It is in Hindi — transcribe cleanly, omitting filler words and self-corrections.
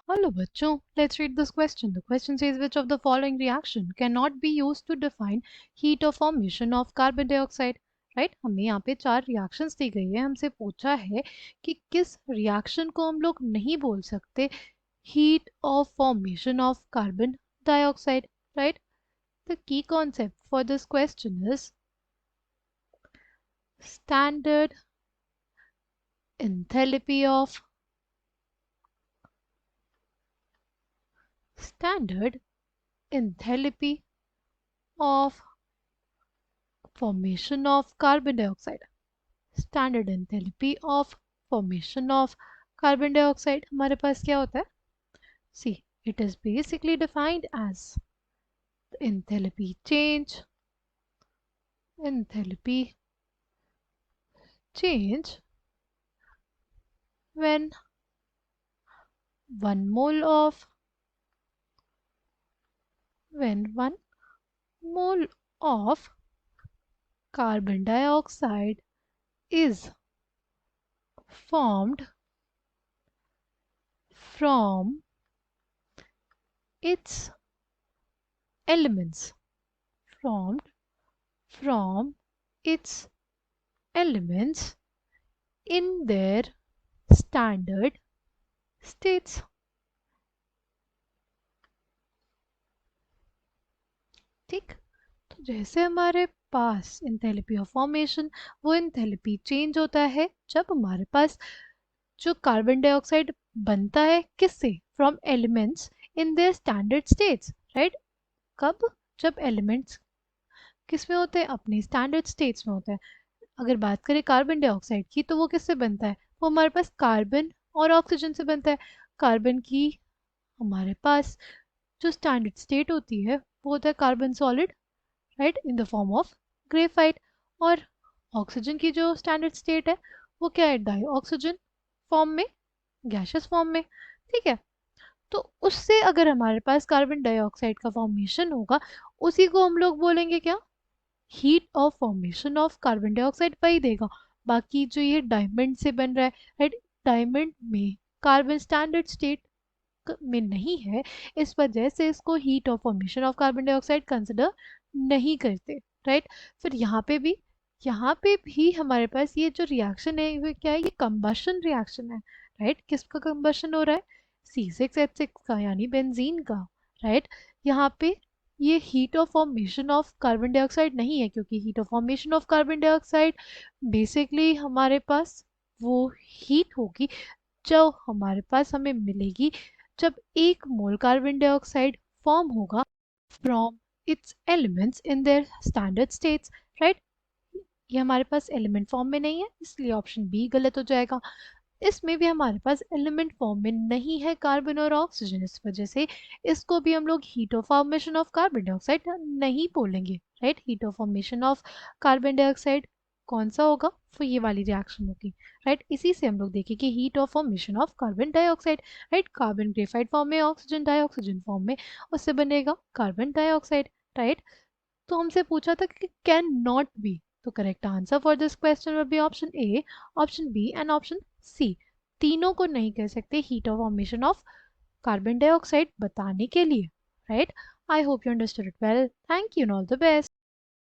Hello बच्चों, let's read this question. The question says which of the following reaction cannot be used to define heat or formation of carbon dioxide? Right हमें यहाँ पे 4 रिएक्शंस दी गई है, हमसे पूछा है कि किस रिएक्शन को हम लोग नहीं बोल सकते heat of formation of carbon dioxide. Right, the key concept for this question is standard enthalpy of standard enthalpy of formation of carbon dioxide. Standard enthalpy of formation of carbon dioxide हमारे पास क्या होता है? See, it is basically defined as enthalpy change when 1 mole of carbon dioxide is formed from its elements in their standard states. ठीक, तो जैसे हमारे पास एंथैल्पी ऑफ फॉर्मेशन, वो एंथैल्पी चेंज होता है जब हमारे पास जो कार्बन डाइऑक्साइड बनता है किससे, from elements in their standard states. Right, कब? जब एलिमेंट्स किस में होते हैं, अपनी स्टैंडर्ड स्टेट्स में होते हैं. अगर बात करें कार्बन डाइऑक्साइड की तो वो किससे बनता है, वो हमारे पास कार्बन और ऑक्सीजन से बनता है. कार्बन की हमारे पास जो स्टैंडर्ड स्टेट होती है वो होता है carbon solid, right, in the form of graphite. और ऑक्सीजन की जो स्टैंडर्ड स्टेट है वो क्या है, डाई ऑक्सीजन फॉर्म में, गैशियस फॉर्म में. ठीक है, तो उससे अगर हमारे पास कार्बन डाइऑक्साइड का फॉर्मेशन होगा उसी को हम लोग बोलेंगे क्या, heat of formation of carbon dioxide वही देगा. बाकी जो ये डायमंड से बन रहा है, राइट, डायमंड में कार्बन स्टैंडर्ड स्टेट में नहीं है, इस वजह से इसको heat of formation of carbon dioxide consider नहीं करते. राइट, फिर यहाँ पे भी हमारे पास ये जो रिएक्शन है वो क्या है, ये कंबशन रिएक्शन है. राइट, किसका कंबशन हो रहा है, C6H6 का, यानी बेंजीन का. राइट, यहाँ पे ये heat of formation of carbon dioxide नहीं है, क्योंकि heat of formation of carbon dioxide basically हमारे पास वो हीट होगी जो हमारे पास हमें मिलेगी जब 1 मोल कार्बन डाइऑक्साइड फॉर्म होगा from its elements in their standard states. Right, ये हमारे पास एलिमेंट फॉर्म में नहीं है, इसलिए ऑप्शन बी गलत हो जाएगा. इसमें भी हमारे पास एलिमेंट फॉर्म में नहीं है कार्बन और ऑक्सीजन, इस वजह से इसको भी हम लोग heat of formation of carbon dioxide नहीं बोलेंगे. Right, heat of formation of carbon dioxide कौन सा होगा, वो ये वाली रिएक्शन होगी. राइट, इसी से हम लोग देखें कि heat of formation of carbon dioxide, right, carbon graphite form में, ऑक्सीजन डाइऑक्सीजन फॉर्म में, उससे बनेगा कार्बन डाइऑक्साइड. राइट, तो हमसे पूछा था कि कैन नॉट बी, तो correct answer for this question will be option A, option B and option C. तीनों को नहीं कह सकते heat of formation of carbon dioxide बताने के लिए. Right, I hope you understood it well. Thank you and all the best.